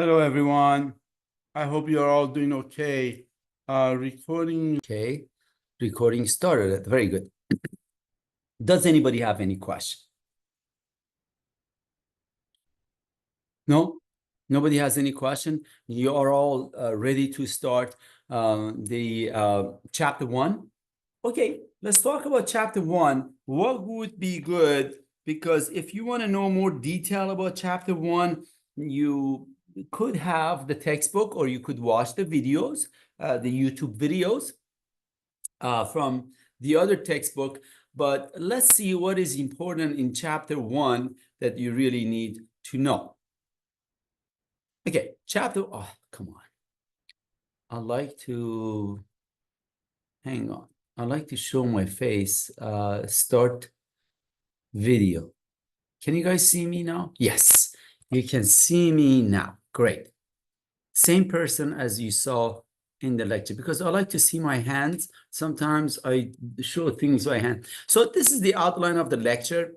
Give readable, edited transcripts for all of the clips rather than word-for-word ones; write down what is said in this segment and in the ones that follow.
Hello, everyone. I hope you're all doing okay. Recording. Okay, recording started. Very good. Does anybody have any question? No? Nobody has any question? You are all ready to start the chapter 1? Okay, let's talk about chapter 1. What would be good? Because if you want to know more detail about chapter 1, you could have the textbook or you could watch the videos, the YouTube videos from the other textbook. But let's see what is important in chapter 1 that you really need to know. Okay, oh, come on. I like to, hang on. I like to show my face. Start video. Can you guys see me now? Yes, you can see me now. Great. Same person as you saw in the lecture, because I like to see my hands. Sometimes I show things by hand. So this is the outline of the lecture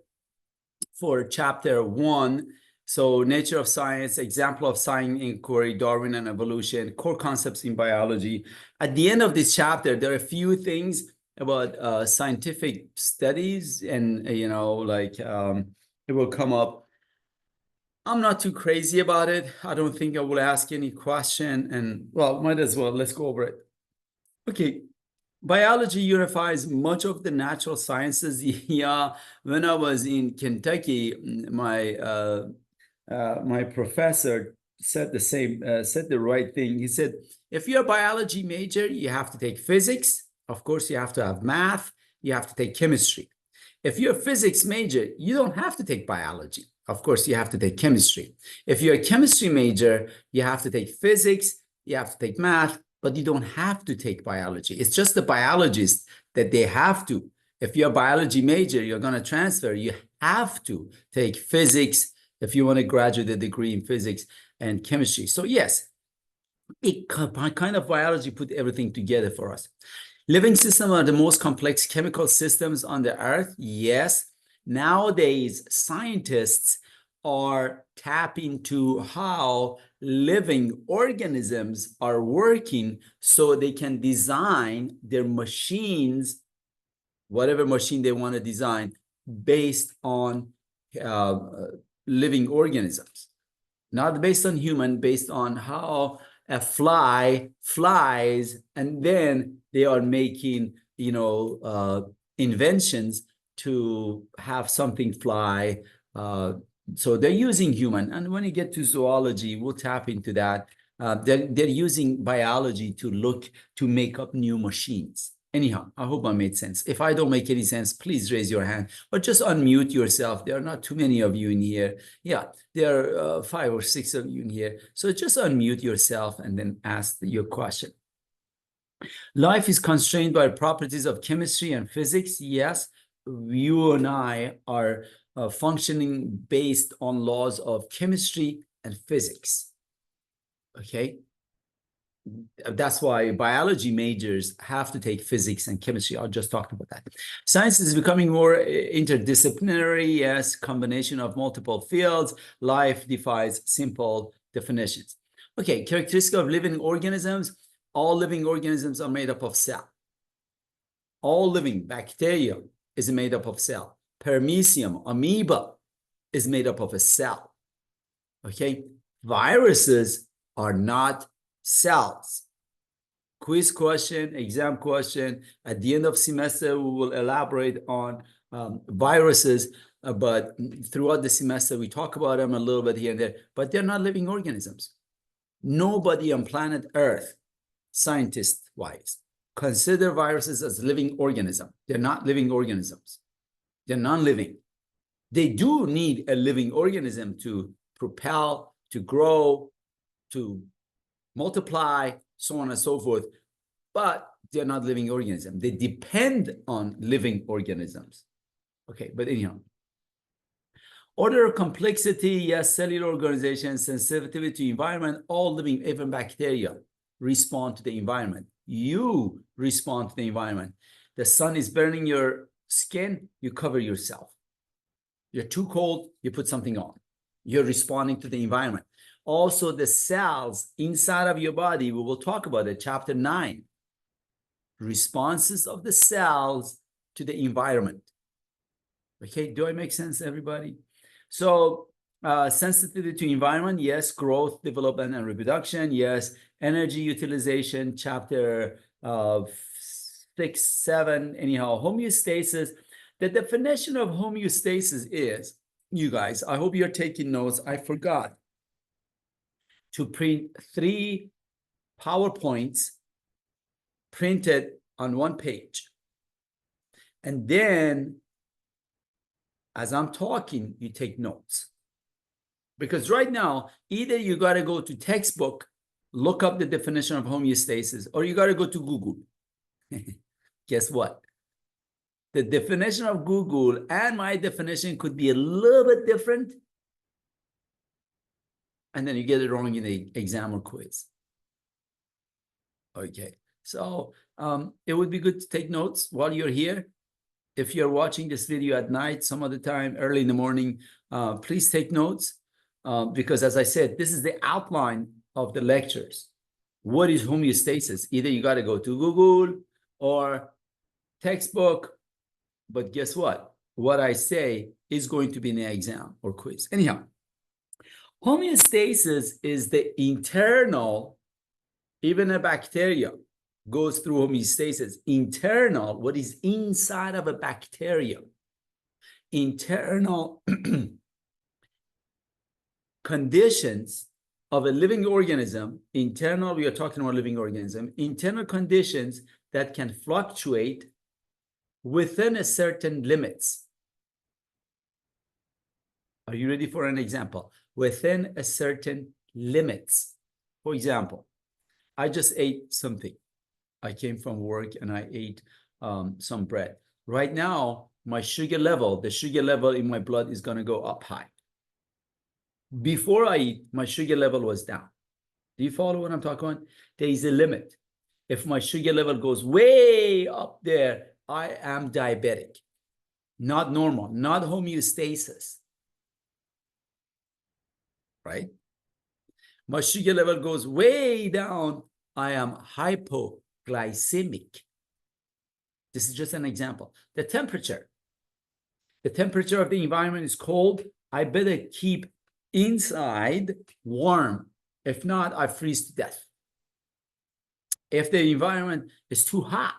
for chapter 1. So nature of science, example of science inquiry, Darwin and evolution, core concepts in biology. At the end of this chapter, there are a few things about scientific studies, and it will come up. I'm not too crazy about it. I don't think I will ask any question, and well, might as well. Let's go over it. Okay. Biology unifies much of the natural sciences. Yeah, when I was in Kentucky, my professor said said the right thing. He said, if you're a biology major, you have to take physics. Of course, you have to have math. You have to take chemistry. If you're a physics major, you don't have to take biology. Of course, you have to take chemistry. If you're a chemistry major, you have to take physics, you have to take math, but you don't have to take biology. It's just the biologists that they have to. If you're a biology major, you're going to transfer. You have to take physics if you want to graduate a degree in physics and chemistry. So yes, it kind of biology put everything together for us. Living systems are the most complex chemical systems on the earth. Yes. Nowadays, scientists are tapping into how living organisms are working so they can design their machines, whatever machine they want to design, based on uh, living organisms. Not based on human, based on how a fly flies, and then they are making, inventions to have something fly. So they're using human. And when you get to zoology, we'll tap into that. They're using biology to make up new machines. Anyhow, I hope I made sense. If I don't make any sense, please raise your hand or just unmute yourself. There are not too many of you in here. Yeah, there are 5 or 6 of you in here. So just unmute yourself and then ask your question. Life is constrained by properties of chemistry and physics. Yes, you and I are functioning based on laws of chemistry and physics. Okay. That's why biology majors have to take physics and chemistry. I'll just talk about that. Science is becoming more interdisciplinary. Yes, combination of multiple fields. Life defies simple definitions. Okay, characteristic of living organisms. All living organisms are made up of cell. All living bacteria is made up of cell. Paramecium, amoeba, is made up of a cell. Okay, viruses are not cells. Quiz question, exam question. At the end of semester, we will elaborate on viruses, but throughout the semester, we talk about them a little bit here and there, but they're not living organisms. Nobody on planet Earth, scientist-wise, consider viruses as living organism. They're not living organisms. They're non-living. They do need a living organism to propel, to grow, to multiply, so on and so forth, but they're not living organisms. They depend on living organisms. Okay, but anyhow. Order of complexity, yes, cellular organization, sensitivity to environment, all living, even bacteria, respond to the environment. You respond to the environment. The sun is burning your skin, you cover yourself. You're too cold, you put something on. You're responding to the environment. Also, the cells inside of your body, we will talk about it, chapter 9. Responses of the cells to the environment. Okay, do I make sense, everybody? So, sensitivity to environment, yes. Growth, development, and reproduction, yes. Energy utilization, chapter 6, 7, anyhow. Homeostasis. The definition of homeostasis is, you guys, I hope you're taking notes. I forgot to print 3 PowerPoints printed on 1 page. And then, as I'm talking, you take notes. Because right now, either you got to go to textbook, look up the definition of homeostasis, or you got to go to Google. Guess what? The definition of Google and my definition could be a little bit different. And then you get it wrong in the exam or quiz. Okay, so it would be good to take notes while you're here. If you're watching this video at night, some other time, early in the morning, please take notes. Because as I said, this is the outline of the lectures. What is homeostasis? Either you got to go to Google or textbook, but guess what? What I say is going to be in the exam or quiz. Anyhow, homeostasis is the internal, even a bacteria goes through homeostasis. Internal, what is inside of a bacteria? Internal conditions of a living organism, internal, we are talking about living organism, internal conditions that can fluctuate within a certain limits. Are you ready for an example? Within a certain limits. For example, I just ate something. I came from work and I ate some bread. Right now, my sugar level, the sugar level in my blood is going to go up high. Before I eat, my sugar level was down. Do you follow what I'm talking about? There is a limit. If my sugar level goes way up there, I am diabetic. Not normal, not homeostasis. Right? My sugar level goes way down, I am hypoglycemic. This is just an example. The temperature of the environment is cold. I better keep inside warm. If not, I freeze to death. If the environment is too hot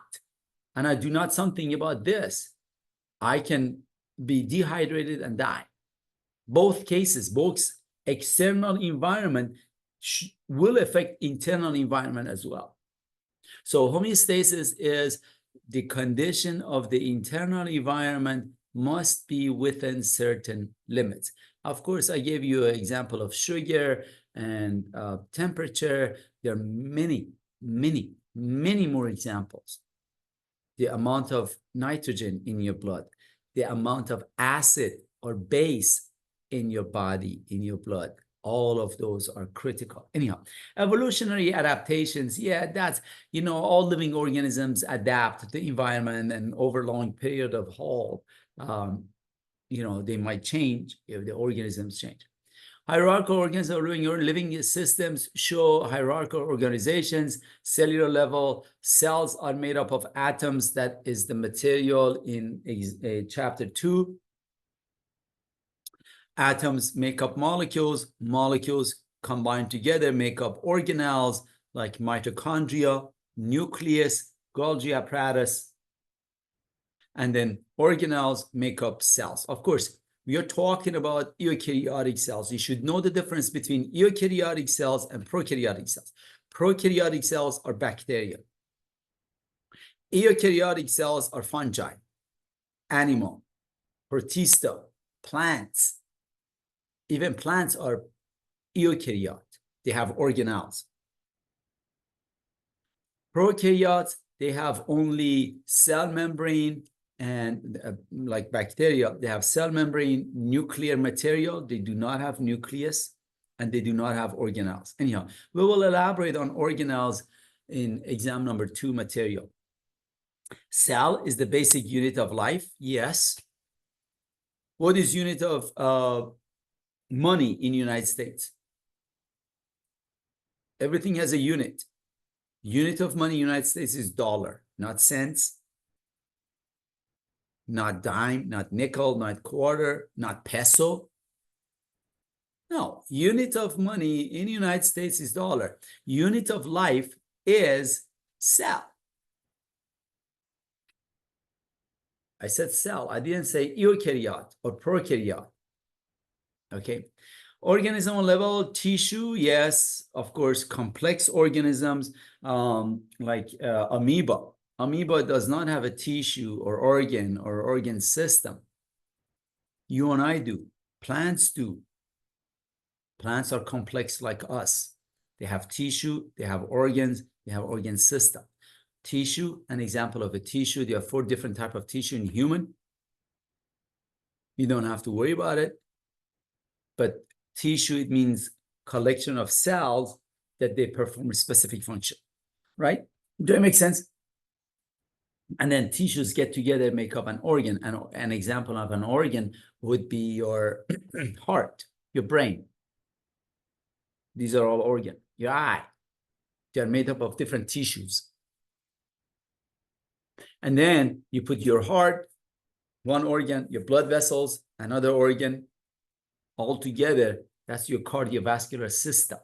and I do not something about this, I can be dehydrated and die. Both cases, both external environment will affect internal environment as well. So homeostasis is the condition of the internal environment must be within certain limits. Of course, I gave you an example of sugar and temperature. There are many, many, many more examples. The amount of nitrogen in your blood, the amount of acid or base in your body, in your blood, all of those are critical. Anyhow, evolutionary adaptations, yeah, that's, all living organisms adapt to the environment, and over a long period of whole, they might change if the organisms change. Hierarchical organisms or living systems show hierarchical organizations. Cellular level, cells are made up of atoms. That is the material in chapter 2. Atoms make up molecules. Molecules combine together, make up organelles like mitochondria, nucleus, Golgi apparatus, and then organelles make up cells. Of course, we are talking about eukaryotic cells. You should know the difference between eukaryotic cells and prokaryotic cells. Prokaryotic cells are bacteria. Eukaryotic cells are fungi, animal, protista, plants. Even plants are eukaryote. They have organelles. Prokaryotes, they have only cell membrane, and like bacteria, they have cell membrane, nuclear material. They do not have nucleus, and they do not have organelles. Anyhow, we will elaborate on organelles in exam number 2 material. Cell is the basic unit of life. Yes. What is unit of money in the United States? Everything has a unit. Unit of money in the United States is dollar, not cents, not dime, not nickel, not quarter, not peso. No, unit of money in the United States is dollar. Unit of life is cell. I said cell. I didn't say eukaryote or prokaryote. Okay. Organism level, tissue, yes, of course, complex organisms like amoeba. Amoeba does not have a tissue or organ system. You and I do. Plants do. Plants are complex like us. They have tissue, they have organs, they have organ system. Tissue, an example of a tissue, there are 4 different types of tissue in human. You don't have to worry about it. But tissue, it means collection of cells that they perform a specific function, right? Does that make sense? And then tissues get together, make up an organ. And an example of an organ would be your heart, your brain. These are all organs. Your eye, they're made up of different tissues. And then you put your heart, one organ, your blood vessels, another organ, all together. That's your cardiovascular system,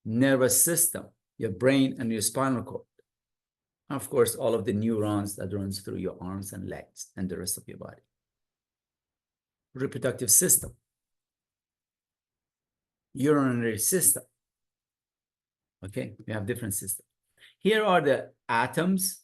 nervous system, your brain and your spinal cord. And of course, all of the neurons that runs through your arms and legs and the rest of your body. Reproductive system, urinary system. Okay, we have different systems. Here are the atoms,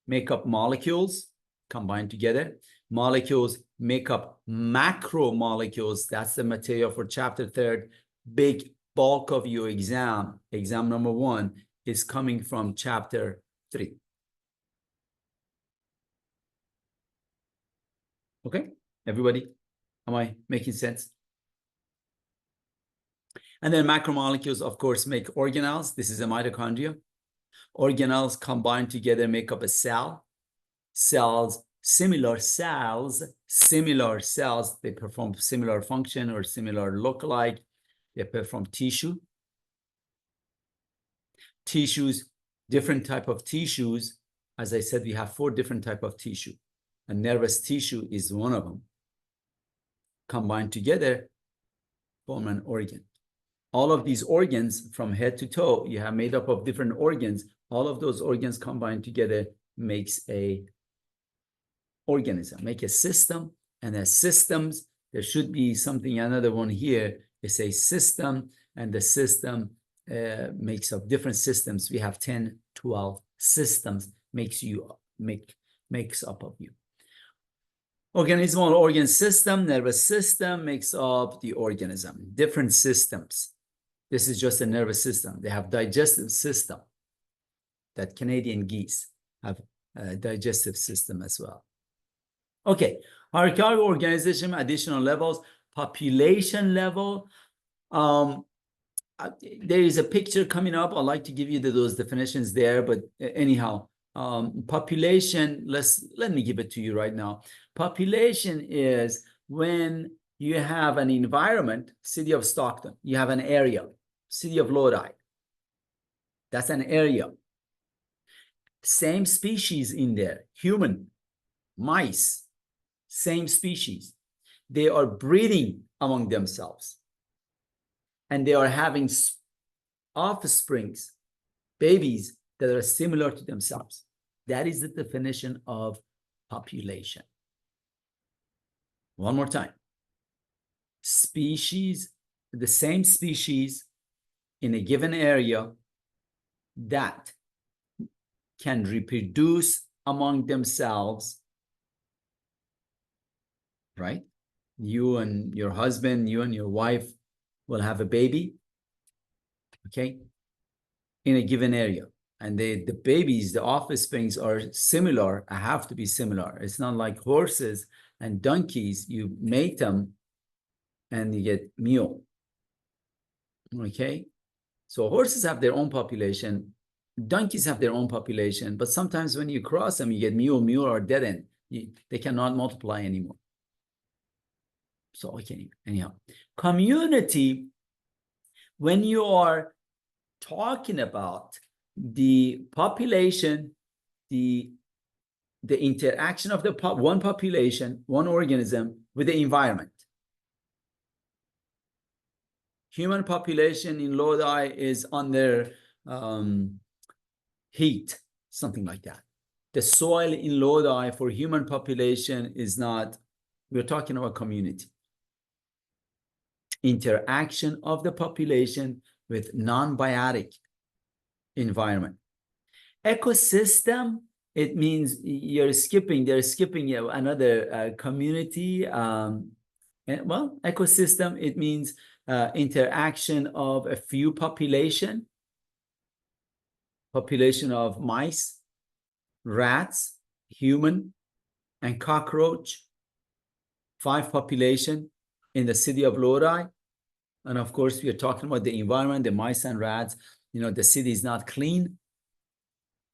make up molecules, combined together. Molecules make up macromolecules. That's the material for chapter 3. Big bulk of your exam number 1, is coming from chapter 3. Okay, everybody, am I making sense? And then macromolecules, of course, make organelles. This is a mitochondria. Organelles combined together make up a cell. Cells, similar cells, they perform similar function or similar look-alike. They perform tissue. Tissues, different type of tissues. As I said, we have 4 different type of tissue. And nervous tissue is one of them. Combined together, form an organ. All of these organs from head to toe, you have made up of different organs. All of those organs combined together makes a organism, make a system. And as systems, there should be something, another one here. It's a system, and the system makes up different systems. We have 10, 12 systems makes up of you. Organismal organ system, nervous system makes up the organism. Different systems. This is just a nervous system. They have digestive system. That Canadian geese have a digestive system as well. Okay, hierarchical organization, additional levels, population level. There is a picture coming up. I'd like to give you those definitions there, but anyhow, population, let me give it to you right now. Population is when you have an environment, city of Stockton, you have an area, city of Lodi. That's an area. Same species in there, human, mice, same species. They are breeding among themselves. And they are having offsprings, babies that are similar to themselves. That is the definition of population. One more time. Species, the same species in a given area that can reproduce among themselves, right? You and your husband, you and your wife will have a baby, okay, in a given area. And the babies, the offsprings are similar, have to be similar. It's not like horses and donkeys, you mate them and you get mule, okay? So horses have their own population, donkeys have their own population, but sometimes when you cross them, you get mule are dead end. They cannot multiply anymore. So, okay, anyhow. Community, when you are talking about the population, the interaction of the one population, one organism with the environment. Human population in Lodi is under heat, something like that. The soil in Lodi for human population is not, we're talking about community. Interaction of the population with non-biotic environment. Ecosystem, it means they're skipping another community. Well, ecosystem, it means interaction of a few population of mice, rats, human, and cockroach. 5 population in the city of Lodi. And of course, we are talking about the environment, the mice and rats. You know, the city is not clean.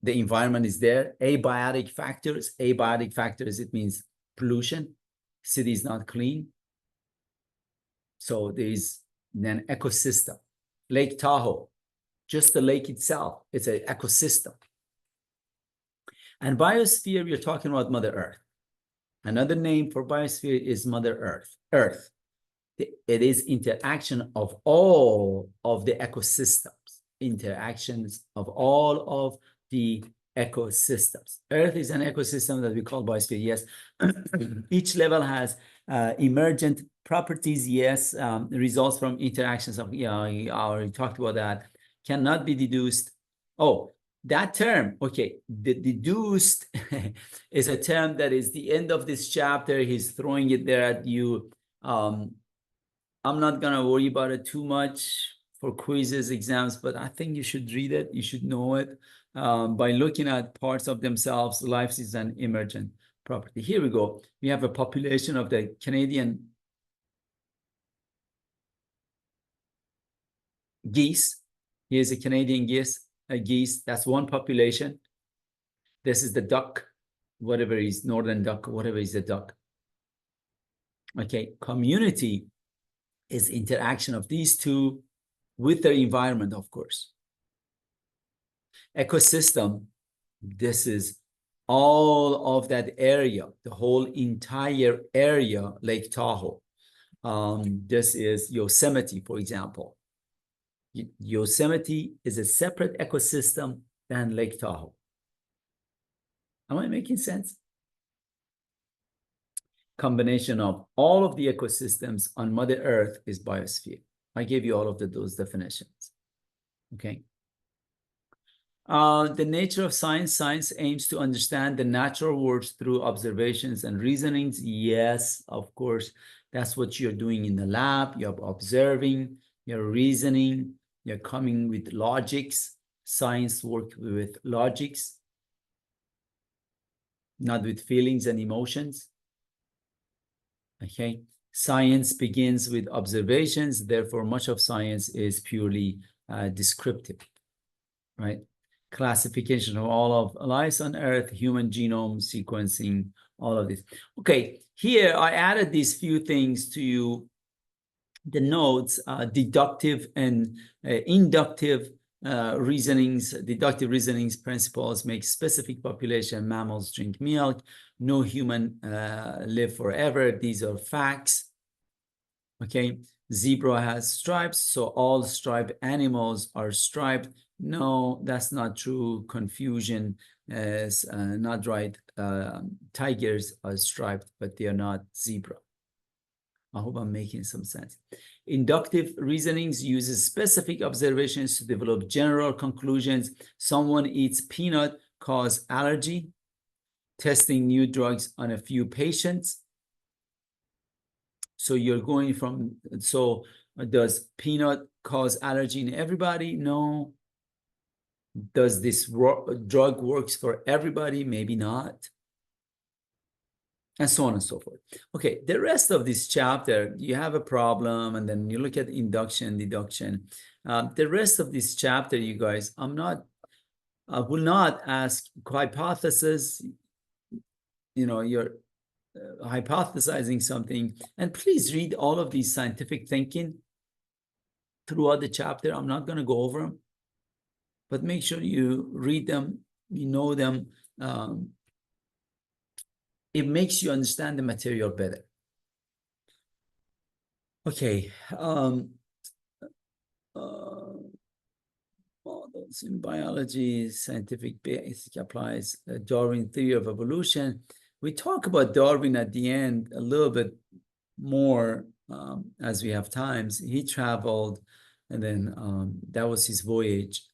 The environment is there. Abiotic factors, it means pollution. City is not clean. So there is an ecosystem. Lake Tahoe, just the lake itself, it's an ecosystem. And biosphere, we're talking about Mother Earth. Another name for biosphere is Mother Earth. Earth. It is interaction of all of the ecosystems, interactions of all of the ecosystems. Earth is an ecosystem that we call biosphere, yes. Each level has emergent properties, yes, results from interactions of, I already talked about that, cannot be deduced. Oh, that term, okay, the deduced is a term that is the end of this chapter. He's throwing it there at you. I'm not gonna worry about it too much for quizzes, exams, but I think you should read it. You should know it. By looking at parts of themselves, life is an emergent property. Here we go. We have a population of the Canadian geese. Here's a Canadian geese. That's one population. This is the duck, whatever is northern duck, whatever is the duck. Okay, community is interaction of these two with their environment, of course. Ecosystem, this is all of that area, the whole entire area, Lake Tahoe. This is Yosemite, for example. Yosemite is a separate ecosystem than Lake Tahoe. Am I making sense? Combination of all of the ecosystems on Mother Earth is biosphere. I gave you all of those definitions. Okay. The nature of science. Science aims to understand the natural world through observations and reasonings. Yes, of course, that's what you're doing in the lab. You're observing, you're reasoning, you're coming with logics. Science works with logics, not with feelings and emotions. Okay, science begins with observations. Therefore, much of science is purely descriptive, right? Classification of all of life on Earth, human genome sequencing, all of this. Okay, here I added these few things to you. The notes, deductive and inductive reasonings. Deductive reasonings principles make specific population. Mammals drink milk. No human live forever. These are facts. Okay, zebra has stripes, so all striped animals are striped. No, that's not true. Confusion is not right. Tigers are striped, but they are not zebra. I hope I'm making some sense. Inductive reasonings uses specific observations to develop general conclusions. Someone eats peanut cause allergy. Testing new drugs on a few patients. So you're going from, so does peanut cause allergy in everybody? No. Does this drug works for everybody? Maybe not. And so on and so forth. Okay, the rest of this chapter, you have a problem, and then you look at induction, deduction. The rest of this chapter, you guys, I will not ask hypothesis. You know, you're hypothesizing something, and please read all of these scientific thinking throughout the chapter. I'm not going to go over them. but make sure you read them, you know them. It makes you understand the material better. Okay. Models in biology, scientific basic applies Darwin theory of evolution. We talk about Darwin at the end a little bit more as we have times. He traveled, and then that was his voyage.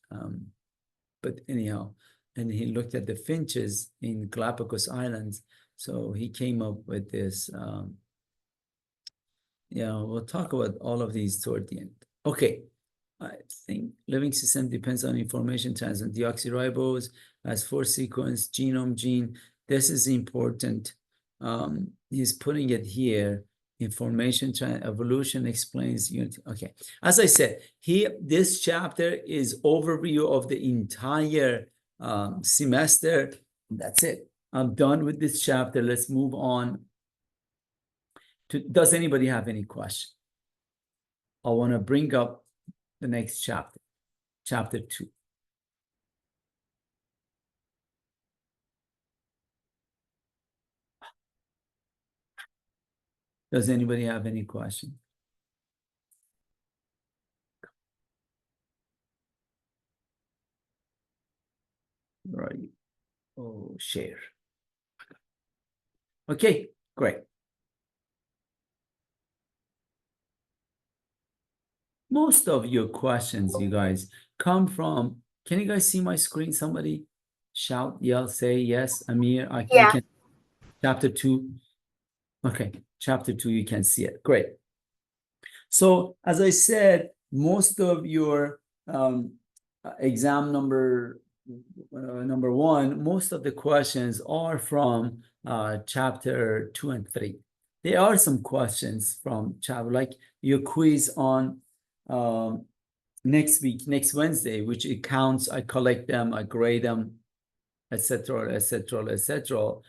But anyhow, and he looked at the finches in Galapagos Islands. So he came up with this. Yeah, we'll talk about all of these toward the end. Okay. I think living system depends on information transfer. Deoxyribose has 4 sequence, genome, gene. This is important. He's putting it here. Information evolution explains unity. Okay. As I said, this chapter is overview of the entire semester. That's it. I'm done with this chapter. Let's move on to, does anybody have any question? I want to bring up the next chapter, chapter 2. Does anybody have any question? Right. Oh, share. Okay, great. Most of your questions, you guys, come from, can you guys see my screen? Somebody shout, yell, say yes, Amir. You can, chapter 2. Okay, chapter 2, you can see it. Great. So as I said, most of your exam number 1, most of the questions are from chapter 2 and 3. There are some questions from chapter, like your quiz on next week, next Wednesday, which it counts, I collect them, I grade them, etc., etc., etc.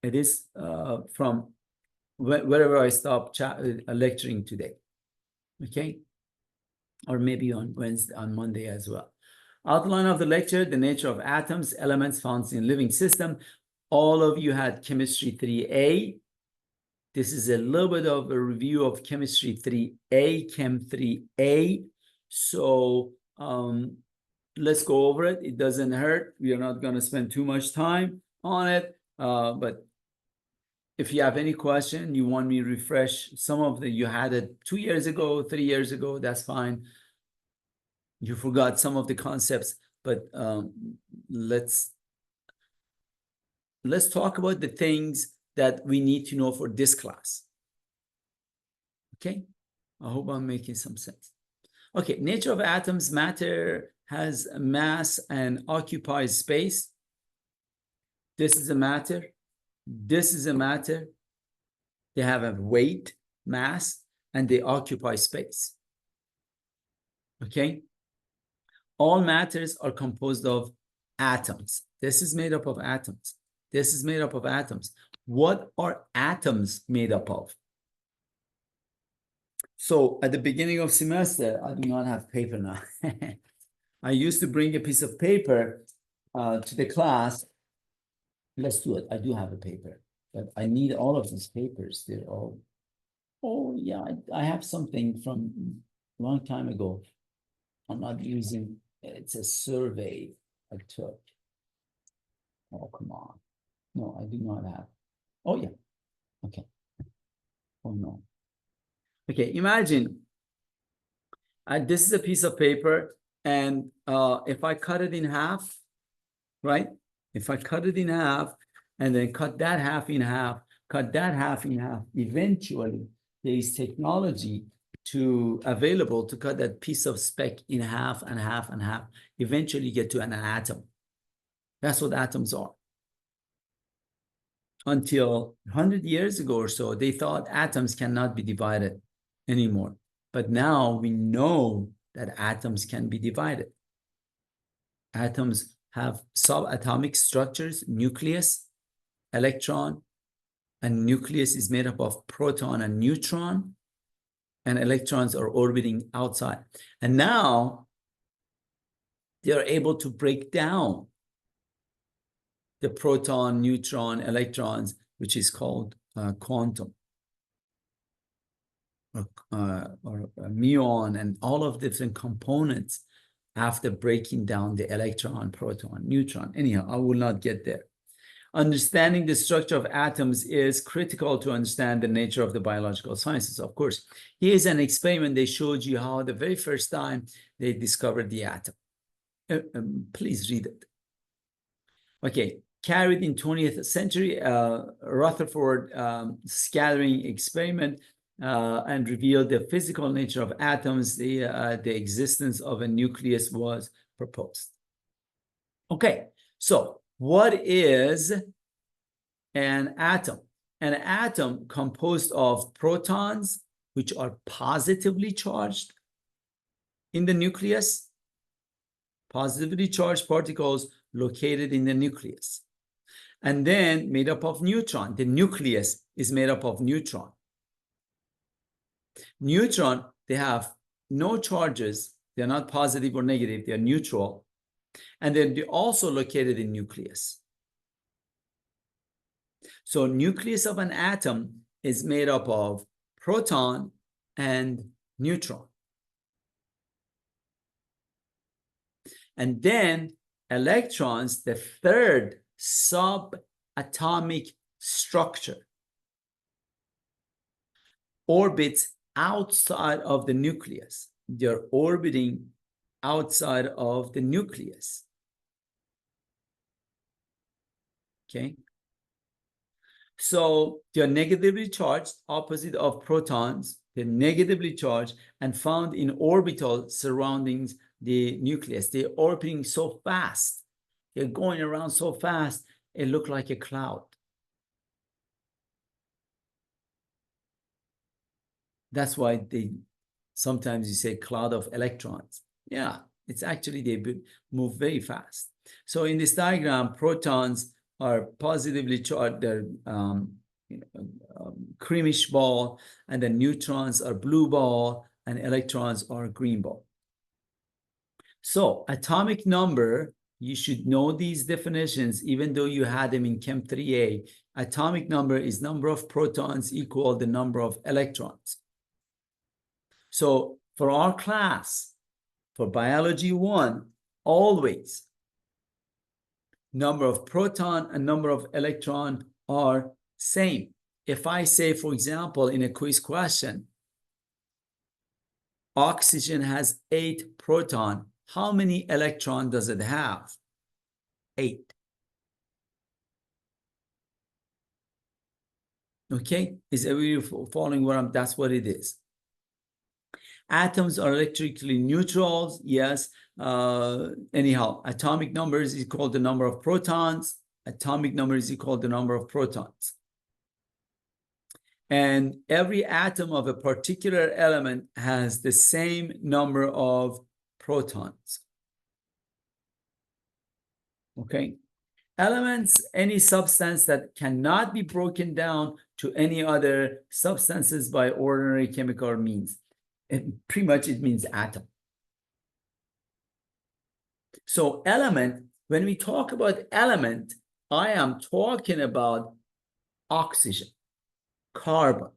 It is from wherever I stop lecturing today, okay? Or maybe on Wednesday, on Monday as well. Outline of the lecture, the nature of atoms, elements found in living system. All of you had chemistry 3A. This is a little bit of a review of chemistry 3A, chem 3A. So let's go over it. It doesn't hurt. We are not going to spend too much time on it. But if you have any question, you want me to refresh some of the, you had it 2 years ago, 3 years ago, that's fine. You forgot some of the concepts, but let's talk about the things that we need to know for this class. Okay, I hope I'm making some sense. Okay, nature of atoms. Matter has mass and occupies space. This is a matter. This is a matter. They have a weight, mass, and they occupy space. Okay. All matters are composed of atoms. This is made up of atoms. This is made up of atoms. What are atoms made up of? So at the beginning of semester, I do not have paper now. I used to bring a piece of paper to the class. Let's do it. I do have a paper, but I need all of these papers. They're all, oh yeah, I have something from a long time ago. I'm not using, it's a survey I took. Oh, come on. No, I do not have. Oh yeah, okay. Oh no. Okay, imagine this is a piece of paper, and if I cut it in half, right? If I cut it in half and then cut that half in half, cut that half in half, eventually there is technology available to cut that piece of speck in half and half and half. Eventually get to an atom. That's what atoms are. Until 100 years ago or so, they thought atoms cannot be divided anymore. But now we know that atoms can be divided. Atoms have subatomic structures, nucleus, electron, and nucleus is made up of proton and neutron. and electrons are orbiting outside. And now they are able to break down the proton, neutron, electrons, which is called quantum or muon, and all of the different components after breaking down the electron, proton, neutron. Anyhow, I will not get there. Understanding the structure of atoms is critical to understand the nature of the biological sciences. Of course, here's an experiment. They showed you how the very first time they discovered the atom. Please read it. Okay, carried in 20th century, Rutherford scattering experiment and revealed the physical nature of atoms. The existence of a nucleus was proposed. Okay, so what is an atom? An atom composed of protons, which are positively charged in the nucleus, positively charged particles located in the nucleus, and then made up of neutron. The nucleus is made up of neutron. Neutron, they have no charges. They're not positive or negative. They're neutral. And then they're also located in nucleus. So nucleus of an atom is made up of proton and neutron. And then electrons, the third subatomic structure, orbits outside of the nucleus. They're orbiting outside of the nucleus. Okay. So they're negatively charged, opposite of protons. They're negatively charged and found in orbital surroundings the nucleus. They're orbiting so fast. They're going around so fast, it looks like a cloud. That's why sometimes you say cloud of electrons. Yeah, it's actually they move very fast. So in this diagram, protons are positively charged. They're creamish ball, and the neutrons are blue ball, and electrons are green ball. So atomic number, you should know these definitions, even though you had them in Chem 3A. Atomic number is number of protons equal the number of electrons. So for our class, for biology 1, always number of proton and number of electron are same. If I say, for example, in a quiz question, oxygen has 8 proton, how many electron does it have? 8. Okay, is everybody following what that's what it is. Atoms are electrically neutral, yes. Anyhow, atomic number is equal to the number of protons. Atomic number is equal to the number of protons. And every atom of a particular element has the same number of protons. Okay. Elements, any substance that cannot be broken down to any other substances by ordinary chemical means. Pretty much it means atom. So element, when we talk about element, I am talking about oxygen, carbon,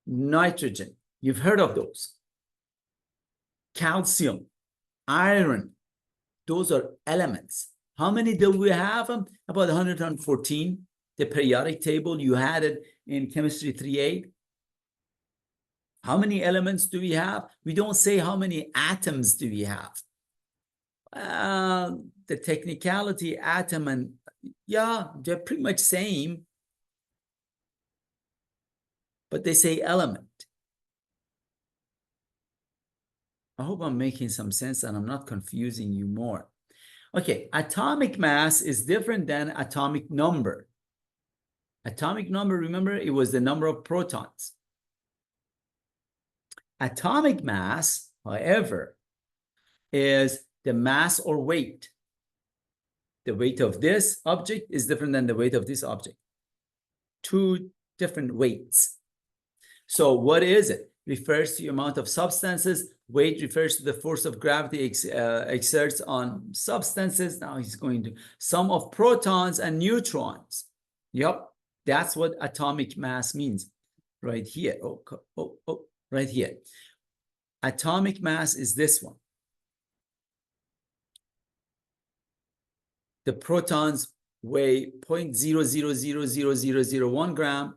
nitrogen. You've heard of those. Calcium, iron, those are elements. How many do we have? About 114. The periodic table, you had it in chemistry 3A. How many elements do we have? We don't say how many atoms do we have. The technicality, atom, and yeah, they're pretty much same. But they say element. I hope I'm making some sense and I'm not confusing you more. Okay, atomic mass is different than atomic number. Atomic number, remember, it was the number of protons. Atomic mass, however, is the mass or weight. The weight of this object is different than the weight of this object. Two different weights. So what is it? refers to the amount of substances. Weight refers to the force of gravity exerts on substances. Now he's going to sum of protons and neutrons. Yep, that's what atomic mass means right here. Right here. Atomic mass is this one. The protons weigh 0.0000001 gram,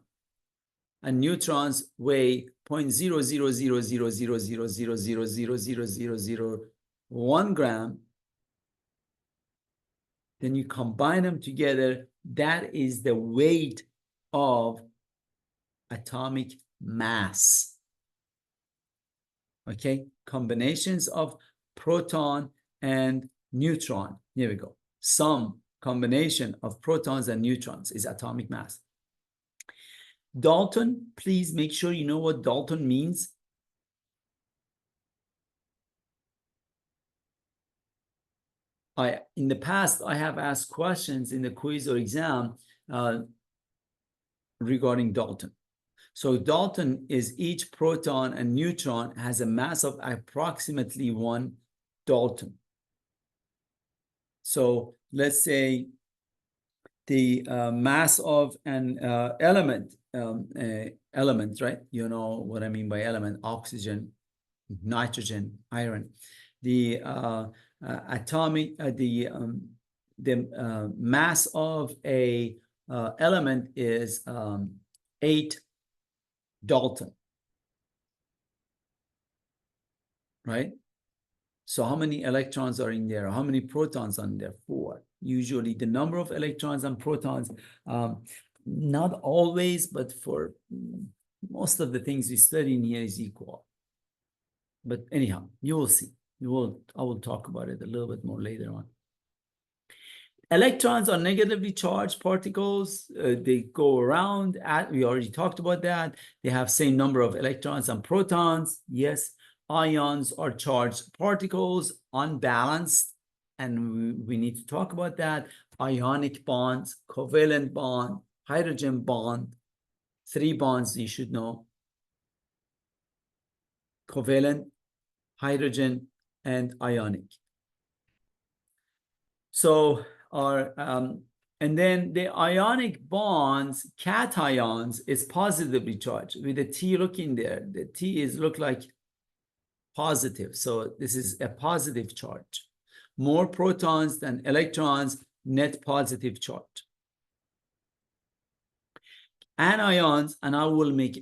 and neutrons weigh 0.0000000000001 gram. Then you combine them together. That is the weight of atomic mass. Okay, combinations of proton and neutron. Here we go. Some combination of protons and neutrons is atomic mass. Dalton, please make sure you know what Dalton means. In the past, I have asked questions in the quiz or exam regarding Dalton. So Dalton is each proton and neutron has a mass of approximately 1 Dalton. So let's say the mass of an element, right? You know what I mean by element: oxygen, nitrogen, iron. The mass of a element is 8 Dalton, right? So how many electrons are in there? How many protons are in there? 4. Usually the number of electrons and protons, not always, but for most of the things we study in here is equal. But anyhow, you will see. I will talk about it a little bit more later on. Electrons are negatively charged particles. They go around. We already talked about that. They have same number of electrons and protons. Yes. Ions are charged particles, unbalanced. And we need to talk about that. Ionic bonds, covalent bond, hydrogen bond. 3 bonds you should know. Covalent, hydrogen, and ionic. So and then the ionic bonds, cations, is positively charged. With the T, look in there. The T look like positive. So this is a positive charge. More protons than electrons, net positive charge. Anions, and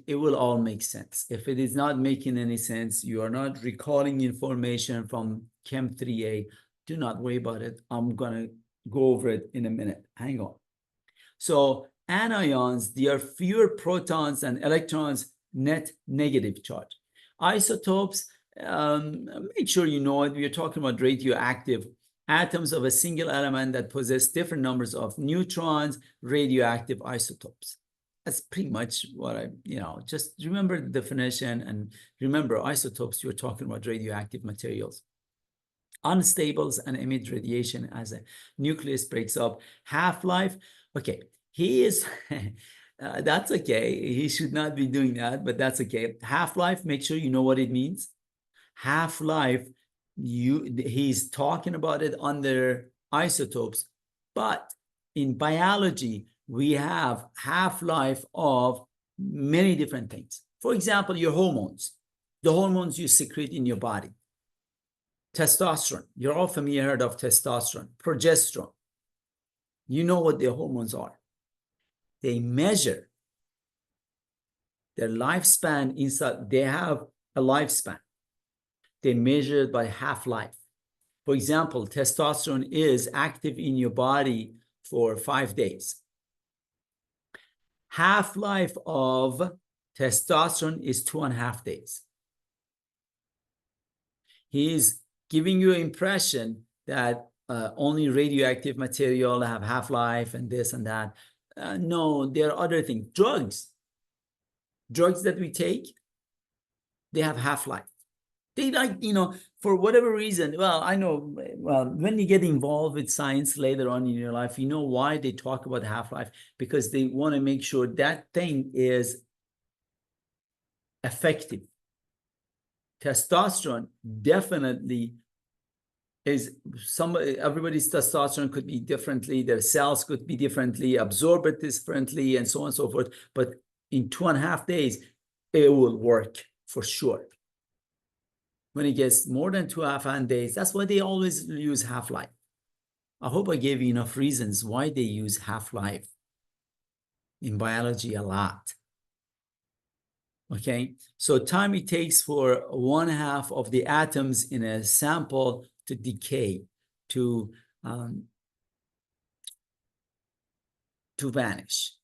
it will all make sense. If it is not making any sense, you are not recalling information from Chem 3A, do not worry about it. I'm gonna go over it in a minute. Hang on. So anions, there are fewer protons and electrons, net negative charge. Isotopes, make sure you know it. We are talking about radioactive atoms of a single element that possess different numbers of neutrons, radioactive isotopes. That's pretty much what just remember the definition and remember isotopes, you're talking about radioactive materials. Unstables and emit radiation as a nucleus breaks up. Half-life, okay, he is, that's okay. He should not be doing that, but that's okay. Half-life, make sure you know what it means. Half-life, he's talking about it under isotopes, but in biology, we have half-life of many different things. For example, your hormones, the hormones you secrete in your body. Testosterone, you're all familiar heard of testosterone. Progesterone, you know what the hormones are. They measure their lifespan inside, they have a lifespan. They measure it by half-life. For example, testosterone is active in your body for 5 days. Half-life of testosterone is 2.5 days. He is giving you an impression that only radioactive material have half-life and this and that. No, there are other things. Drugs that we take, they have half-life. They for whatever reason, I know, when you get involved with science later on in your life, you know why they talk about half-life, because they want to make sure that thing is effective. testosterone definitely is everybody's testosterone could be differently, their cells could be differently, absorb it differently, and so on and so forth. But in 2.5 days, it will work for sure. When it gets more than 2.5 days, that's why they always use half-life. I hope I gave you enough reasons why they use half-life in biology a lot. Okay, so time it takes for 1/2 of the atoms in a sample to decay, to vanish.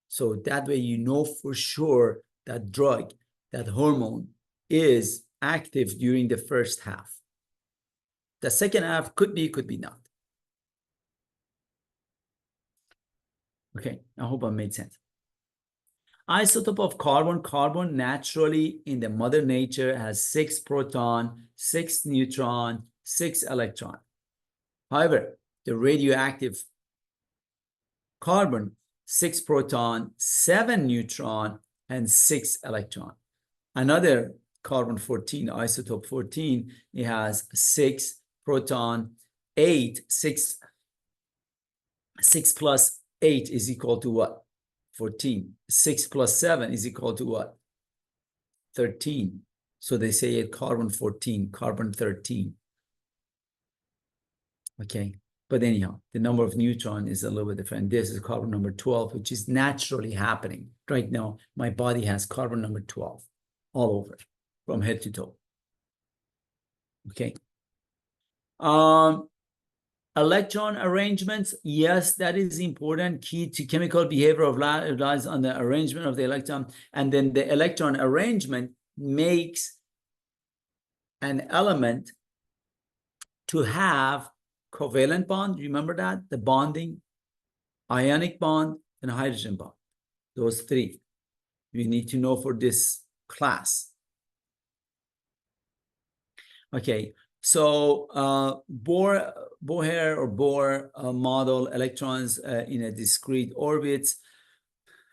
So that way you know for sure that drug, that hormone is active during the first half. The second half could be not. Okay, I hope I made sense. Isotope of carbon. Carbon naturally in the mother nature has 6 proton, 6 neutron, 6 electron. However, the radioactive carbon, 6 proton, 7 neutron, and 6 electron. Another carbon 14, isotope 14, it has 6 proton, 6 plus 8 is equal to what? 14. 6 plus 7 is equal to what? 13. So they say it carbon 14, carbon 13. Okay. But anyhow, the number of neutron is a little bit different. This is carbon number 12, which is naturally happening. Right now, my body has carbon number 12 all over, from head to toe. Okay. Electron arrangements, yes, that is important. Key to chemical behavior of lies on the arrangement of the electron. And then the electron arrangement makes an element to have covalent bond. Remember that? The bonding, ionic bond, and hydrogen bond. Those 3 you need to know for this class. Okay, so Bohr model electrons in a discrete orbits.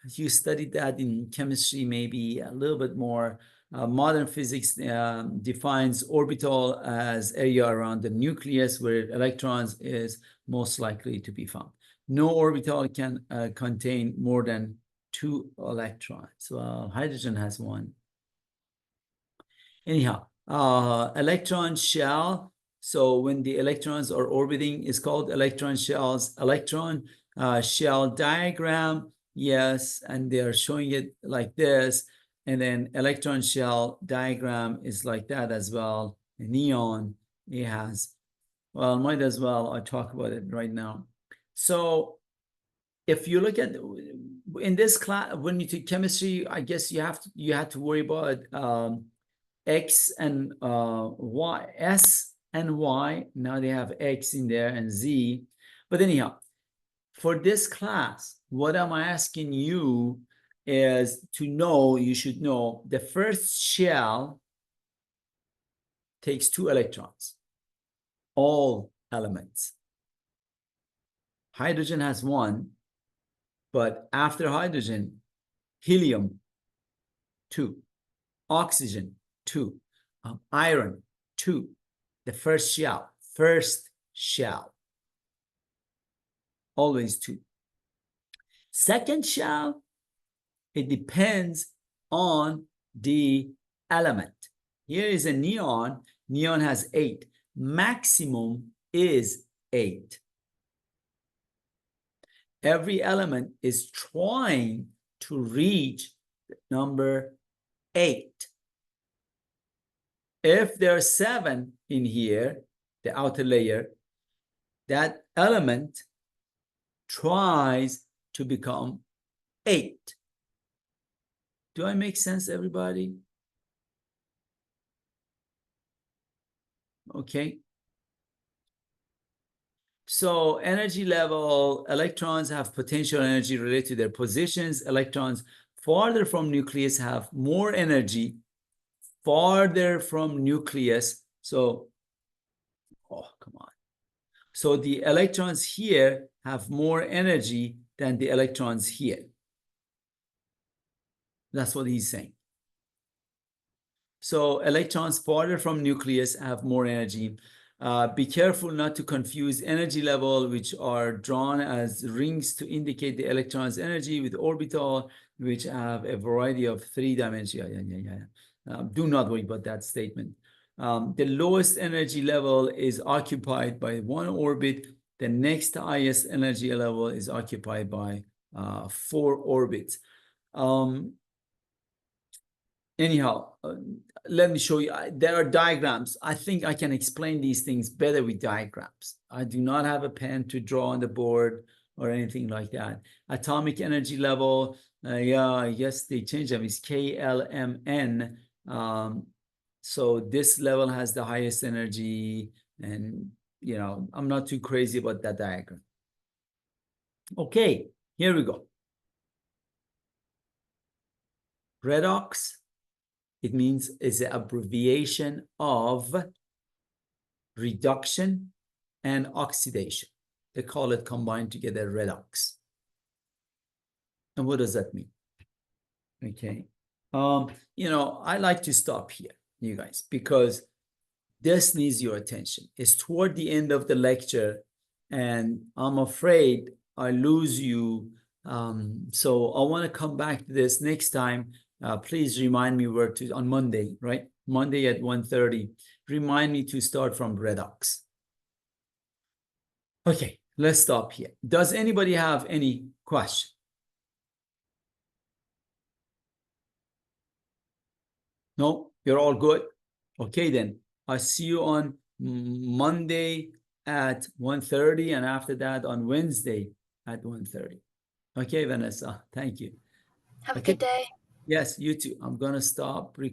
You studied that in chemistry, maybe a little bit more. Modern physics defines orbital as area around the nucleus where electrons is most likely to be found. No orbital can contain more than 2 electrons. Well, hydrogen has 1. Anyhow, electron shell. So when the electrons are orbiting, is called electron shells. Electron shell diagram, yes, and they are showing it like this. And then electron shell diagram is like that as well. Neon, it has, well, might as well I talk about it right now. So if you look at in this class, when you take chemistry, I guess you have to worry about X and Y, S and Y. Now they have X in there and Z. But anyhow, for this class, what I'm asking you is to know, you should know, the first shell takes 2 electrons, all elements. Hydrogen has 1, but after hydrogen, helium, 2, oxygen, 2, iron, 2. The first shell, always 2. Second shell, it depends on the element. Here is a neon. Neon has 8. Maximum is 8. Every element is trying to reach number 8. If there are 7 in here, the outer layer, that element tries to become 8. Do I make sense, everybody? Okay. So energy level, electrons have potential energy related to their positions. Electrons farther from nucleus have more energy, farther from nucleus. So, oh, come on. So the electrons here have more energy than the electrons here. That's what he's saying. So electrons farther from nucleus have more energy. Be careful not to confuse energy level, which are drawn as rings to indicate the electron's energy, with orbital, which have a variety of three dimensions. Do not worry about that statement. The lowest energy level is occupied by one orbit. The next highest energy level is occupied by 4 orbits. Anyhow, let me show you. There are diagrams. I think I can explain these things better with diagrams. I do not have a pen to draw on the board or anything like that. Atomic energy level, yes, they changed them. It's KLMN. So this level has the highest energy, and I'm not too crazy about that diagram. Okay, here we go. Redox. It means it's an abbreviation of reduction and oxidation. They call it combined together redox. And what does that mean? Okay. I like to stop here, you guys, because this needs your attention. It's toward the end of the lecture, and I'm afraid I lose you. So I want to come back to this next time. Please remind me where to, on Monday, right? Monday at 1:30. Remind me to start from redox. Okay, let's stop here. Does anybody have any question? No, you're all good? Okay, then. I'll see you on Monday at 1:30, and after that on Wednesday at 1:30. Okay, Vanessa, thank you. Have a good day. Yes, you too. I'm going to stop recording.